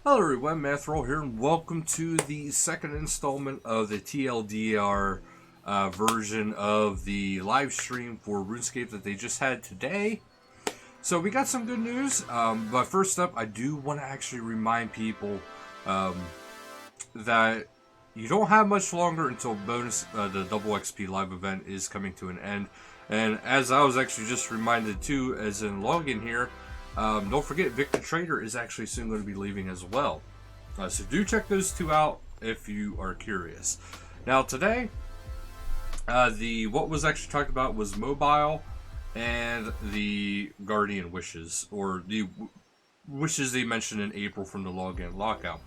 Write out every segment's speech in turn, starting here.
Hello everyone, Manithral here, and welcome to the second installment of the TLDR version of the live stream for RuneScape that they just had today. So we got some good news, but first up, I do want to actually remind people that you don't have much longer until the double XP live event is coming to an end. And as I was actually just reminded too, as in login here, don't forget Victor Trader is actually soon going to be leaving as well. So do check those two out if you are curious. Now today, what was actually talked about was mobile and the Guardian wishes, or the wishes they mentioned in April from the login lockout.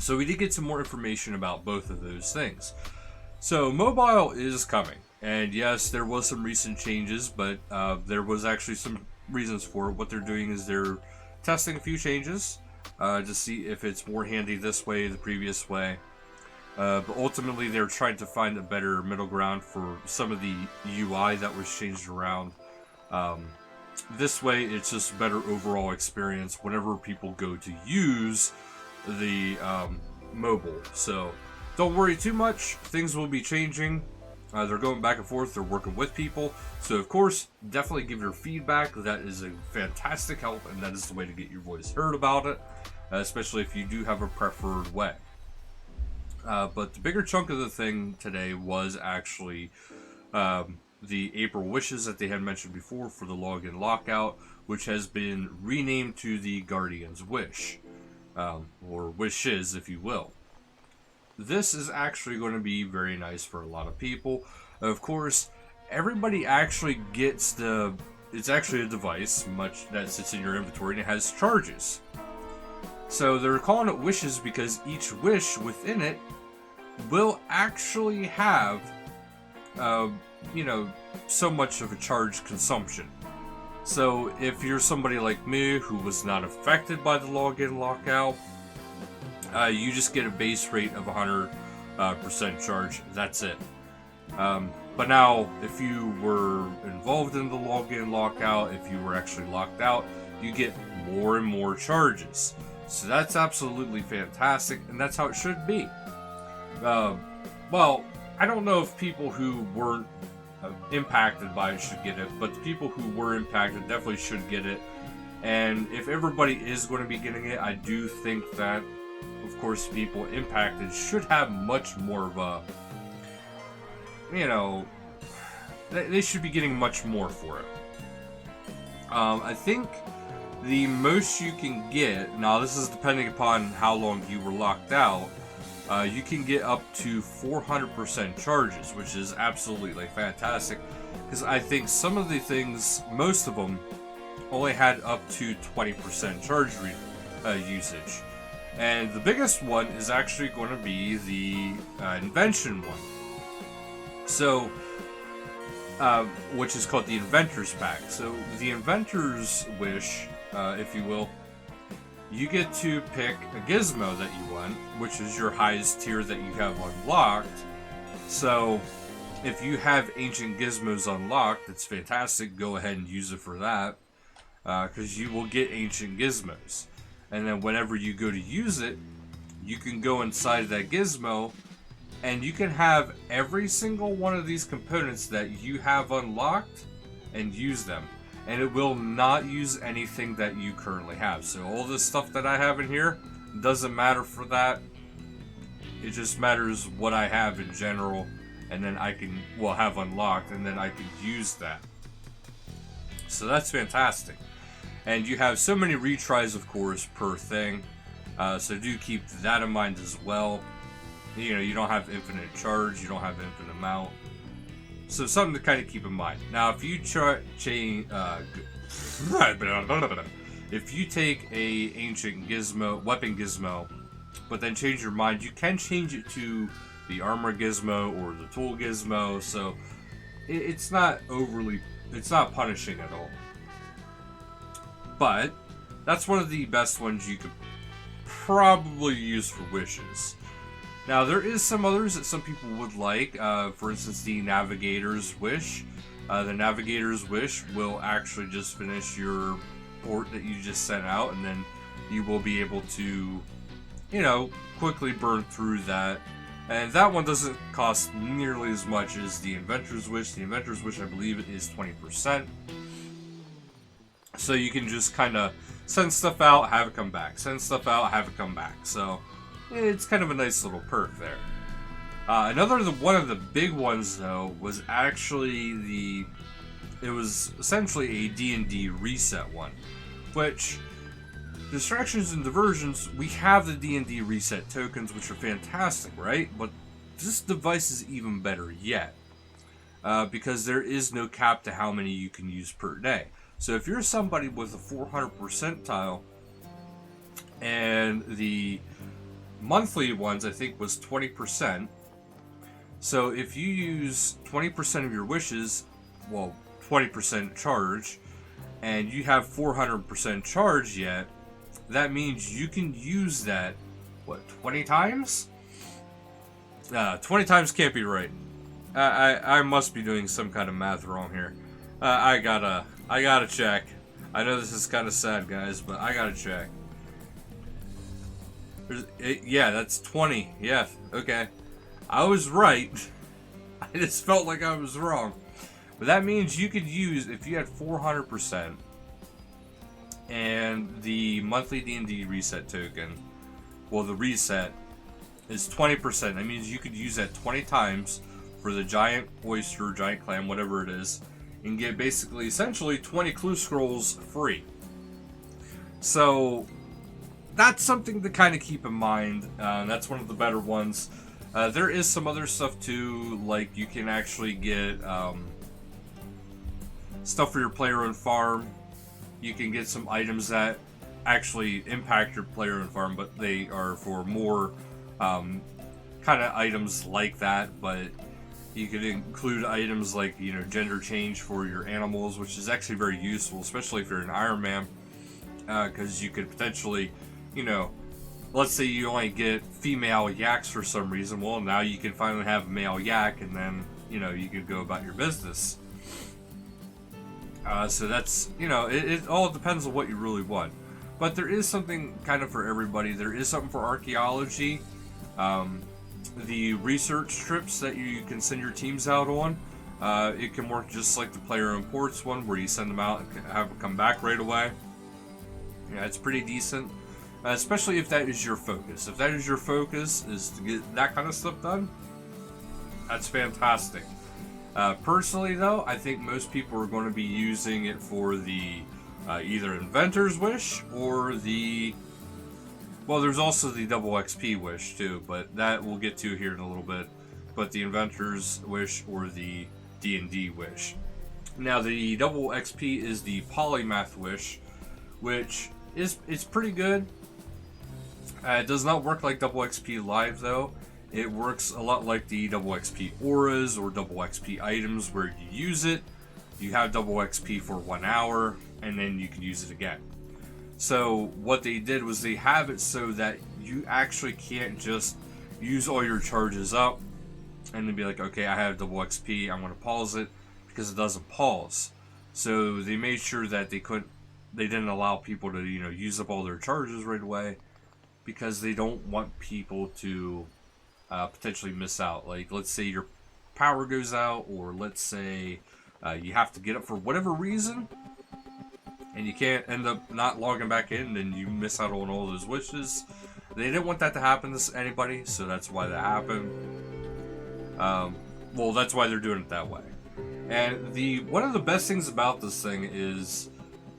So we did get some more information about both of those things. So mobile is coming, and yes, there was some recent changes, but there was actually some reasons for it. What they're doing is they're testing a few changes to see if it's more handy this way, the previous way. But ultimately, they're trying to find a better middle ground for some of the UI that was changed around. This way, it's just a better overall experience whenever people go to use the mobile. So don't worry too much. Things will be changing. They're going back and forth. They're working with people. So, of course, definitely give your feedback. That is a fantastic help, and that is the way to get your voice heard about it, especially if you do have a preferred way. But the bigger chunk of the thing today was actually the April wishes that they had mentioned before for the login lockout, which has been renamed to the Guardian's Wish, or wishes, if you will. This is actually going to be very nice for a lot of people. Of course, everybody actually gets it's actually a device that sits in your inventory, and it has charges. So they're calling it wishes because each wish within it will actually have, so much of a charge consumption. So if you're somebody like me who was not affected by the login lockout, you just get a base rate of 100% charge. That's it. But now, if you were involved in the login lockout, if you were actually locked out, you get more and more charges. So that's absolutely fantastic, and that's how it should be. Well, I don't know if people who weren't impacted by it should get it, but the people who were impacted definitely should get it. And if everybody is going to be getting it, I do think that, of course, people impacted should have much more of a, they should be getting much more for it. I think the most you can get, now this is depending upon how long you were locked out, you can get up to 400% charges, which is absolutely fantastic, because I think some of the things, most of them, only had up to 20% charge usage. And the biggest one is actually going to be the invention one. So, which is called the Inventor's Pack. So, the Inventor's Wish, if you will, you get to pick a gizmo that you want, which is your highest tier that you have unlocked. So, if you have ancient gizmos unlocked, it's fantastic. Go ahead and use it for that, because you will get ancient gizmos. And then whenever you go to use it, you can go inside that gizmo, and you can have every single one of these components that you have unlocked and use them. And it will not use anything that you currently have. So all this stuff that I have in here doesn't matter for that. It just matters what I have in general, and then I can, have unlocked, and then I can use that. So that's fantastic. And you have so many retries, of course, per thing. So do keep that in mind as well. You don't have infinite charge. You don't have infinite amount. So something to kind of keep in mind. Now, if you if you take a ancient gizmo, weapon gizmo, but then change your mind, you can change it to the armor gizmo or the tool gizmo. So it's not punishing at all. But that's one of the best ones you could probably use for wishes. Now, there is some others that some people would like. For instance, the Navigator's Wish. The Navigator's Wish will actually just finish your port that you just sent out, and then you will be able to, you know, quickly burn through that. And that one doesn't cost nearly as much as the Inventor's Wish. The Inventor's Wish, I believe, is 20%. So you can just kind of send stuff out, have it come back. Send stuff out, have it come back. So it's kind of a nice little perk there. One of the big ones, though, was actually it was essentially a D&D reset one. Which, distractions and diversions, we have the D&D reset tokens, which are fantastic, right? But this device is even better yet. Because there is no cap to how many you can use per day. So if you're somebody with a 400 percentile, and the monthly ones, I think, was 20%. So if you use 20% of your wishes, well, 20% charge, and you have 400% charge yet, that means you can use that, what, 20 times? 20 times can't be right. I must be doing some kind of math wrong here. I gotta check. I know this is kind of sad, guys, but I gotta check. Yeah, that's 20. Yeah, okay. I was right. I just felt like I was wrong. But that means you could use, if you had 400%, and the monthly D&D reset token, well, the reset is 20%. That means you could use that 20 times for the giant oyster, giant clam, whatever it is, and get basically, essentially, 20 clue scrolls free. So that's something to kind of keep in mind. That's one of the better ones. There is some other stuff too, like you can actually get stuff for your player-owned farm. You can get some items that actually impact your player-owned farm, but they are for more kind of items like that. But you could include items like, you know, gender change for your animals, which is actually very useful, especially if you're an Iron Man, because you could potentially, you know, let's say you only get female yaks for some reason. Well, now you can finally have a male yak, and then, you know, you could go about your business. So that's, you know, it all depends on what you really want. But there is something kind of for everybody. There is something for archaeology. The research trips that you can send your teams out on, it can work just like the player-owned ports one, where you send them out and have them come back right away. Yeah, it's pretty decent. Especially if that is your focus. If that is your focus, is to get that kind of stuff done, that's fantastic. Personally, though, I think most people are going to be using it for the either Inventor's Wish or the... Well, there's also the double XP wish, too, but that we'll get to here in a little bit. But the Inventor's Wish or the D&D wish. Now, the double XP is the Polymath Wish, which it's pretty good. It does not work like double XP Live, though. It works a lot like the double XP auras or double XP items, where you use it, you have double XP for 1 hour, and then you can use it again. So what they did was they have it so that you actually can't just use all your charges up and then be like, okay, I have double XP, I'm going to pause it, because it doesn't pause. So they made sure that they didn't allow people to, you know, use up all their charges right away, because they don't want people to potentially miss out. Like, let's say your power goes out, or let's say you have to get up for whatever reason, and you can't end up not logging back in, and you miss out on all those wishes. They didn't want that to happen to anybody, so that's why that happened. Well, that's why they're doing it that way. And one of the best things about this thing is,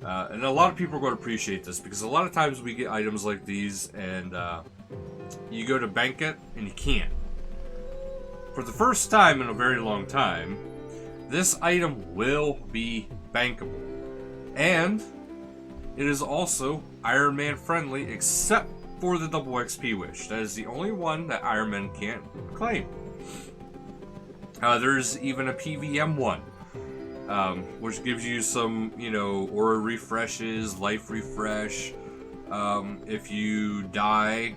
and a lot of people are going to appreciate this, because a lot of times we get items like these, and you go to bank it, and you can't. For the first time in a very long time, this item will be bankable. And it is also Iron Man friendly, except for the double XP wish. That is the only one that Iron Man can't claim. There's even a PVM one, which gives you some, you know, aura refreshes, life refresh. If you die,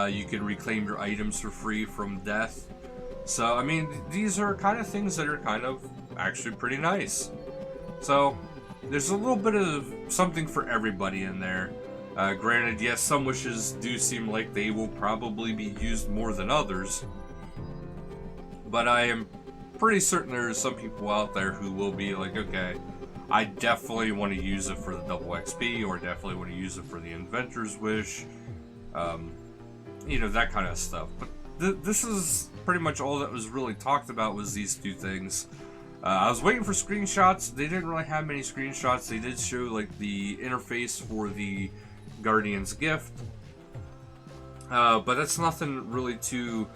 you can reclaim your items for free from death. So, I mean, these are kind of things that are kind of actually pretty nice. So, there's a little bit of something for everybody in there. Granted, yes, some wishes do seem like they will probably be used more than others, but I am pretty certain there are some people out there who will be like, okay, I definitely want to use it for the double XP, or definitely want to use it for the Inventor's Wish, you know, that kind of stuff. But this is pretty much all that was really talked about, was these two things. I was waiting for screenshots. They didn't really have many screenshots. They did show like the interface for the Guardian's Gift, but that's nothing really too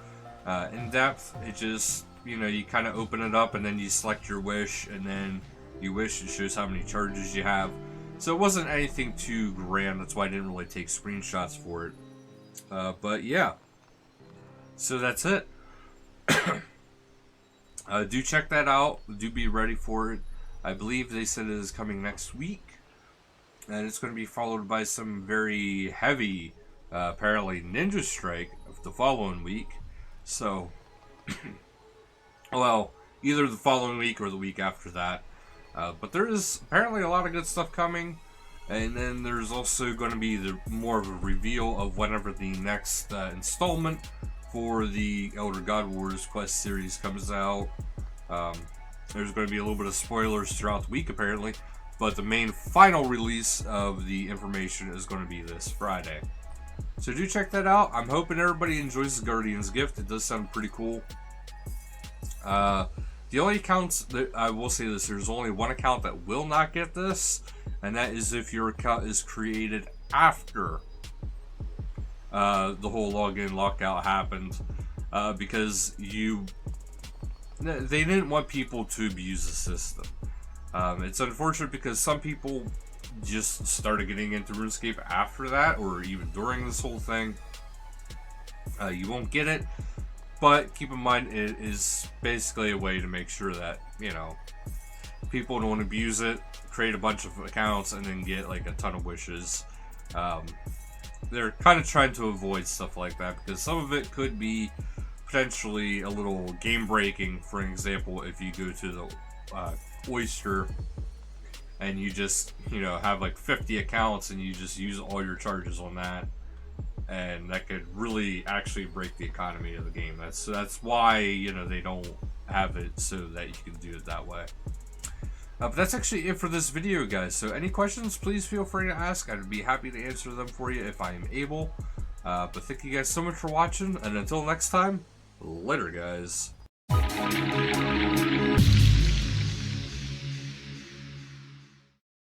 in depth. It just, you know, you kind of open it up and then you select your wish, and then you wish, it shows how many charges you have. So it wasn't anything too grand. That's why I didn't really take screenshots for it. But yeah, so that's it. Do check that out. Do be ready for it. I believe they said it is coming next week, and it's going to be followed by some very heavy, apparently Ninja Strike of the following week. So, well, either the following week or the week after that. But there is apparently a lot of good stuff coming, and then there's also going to be more of a reveal of whenever the next installment for the Elder God Wars quest series comes out. There's going to be a little bit of spoilers throughout the week apparently, but the main final release of the information is going to be this Friday. So do check that out. I'm hoping everybody enjoys the Guardian's Gift. It does sound pretty cool. The only accounts that I will say this, there's only one account that will not get this, and that is if your account is created after the whole login lockout happened, because they didn't want people to abuse the system. It's unfortunate because some people just started getting into RuneScape after that, or even during this whole thing. You won't get it, but keep in mind it is basically a way to make sure that, you know, people don't abuse it, create a bunch of accounts, and then get like a ton of wishes. They're kind of trying to avoid stuff like that, because some of it could be potentially a little game breaking. For example, if you go to the Oyster and you just, you know, have like 50 accounts and you just use all your charges on that, and that could really actually break the economy of the game. That's why, you know, they don't have it so that you can do it that way. But that's actually it for this video, guys. So any questions, please feel free to ask. I'd be happy to answer them for you if I am able. But thank you guys so much for watching, and until next time, later, guys.